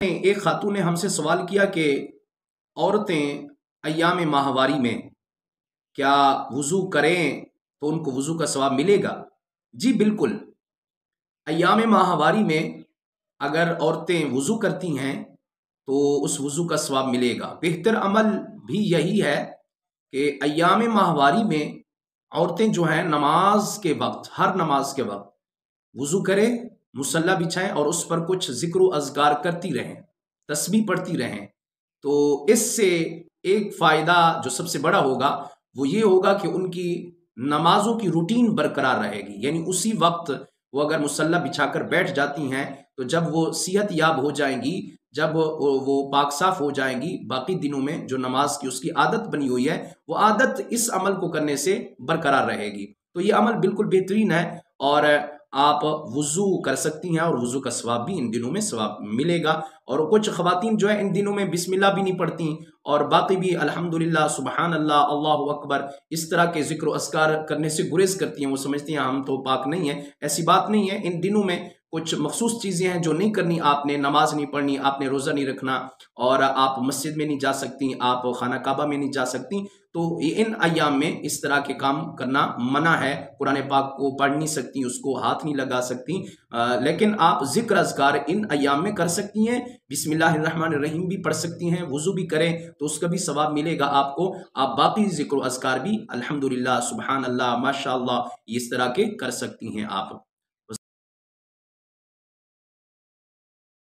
ایک خاتون نے ہم سے سوال کیا کہ عورتیں ایام ماہواری میں کیا وضو کریں تو ان کو وضو کا ثواب ملے گا؟ جی بالکل، ایام ماہواری میں اگر عورتیں وضو کرتی ہیں تو اس وضو کا ثواب ملے گا۔ بہتر عمل بھی یہی ہے کہ ایام ماہواری میں عورتیں جو ہیں نماز کے وقت، ہر نماز کے وقت وضو کریں، مصلی بچھائیں اور اس پر کچھ ذکر و اذکار کرتی رہیں، تسبیح پڑھتی رہیں۔ تو اس سے ایک فائدہ جو سب سے بڑا ہوگا وہ یہ ہوگا کہ ان کی نمازوں کی روٹین برقرار رہے گی، یعنی اسی وقت وہ اگر مصلی بچھا کر بیٹھ جاتی ہیں تو جب وہ صحت یاب ہو جائیں گی، جب وہ پاک صاف ہو جائیں گی، باقی دنوں میں جو نماز کی اس کی عادت بنی ہوئی ہے وہ عادت اس عمل کو کرنے سے برقرار رہے گی۔ تو یہ عمل بالکل بہترین ہے اور آپ وضو کر سکتی ہیں اور وضو کا ثواب بھی ان دنوں میں ثواب ملے گا۔ اور کچھ خواتین جو ہے ان دنوں میں بسم اللہ بھی نہیں پڑھتی اور باقی بھی الحمدللہ، سبحان اللہ، اللہ اکبر اس طرح کے ذکر و اذکار کرنے سے گریز کرتی ہیں۔ وہ سمجھتی ہیں ہم تو پاک نہیں ہیں، ایسی بات نہیں ہے۔ ان دنوں میں کچھ مخصوص چیزیں ہیں جو نہیں کرنی، آپ نے نماز نہیں پڑھنی، آپ نے روزہ نہیں رکھنا، اور آپ مسجد میں نہیں جا سکتی، آپ خانہ کعبہ میں نہیں جا سکتی۔ تو ان ایام میں اس طرح کے کام کرنا منع ہے۔ قرآن پاک کو پڑھ نہیں سکتی، اس کو ہاتھ نہیں لگا سکتی، لیکن آپ ذکر اذکار ان ایام میں کر سکتی ہیں۔ بسم اللہ الرحمن الرحیم بھی پڑھ سکتی ہیں، وضو بھی کریں تو اس کا بھی ثواب ملے گا آپ کو۔ آپ باقی ذکر و اذکار بھی الحمدللہ، سبحان اللہ، ماشاء اللہ اس طرح کے کر سکتی ہیں آپ۔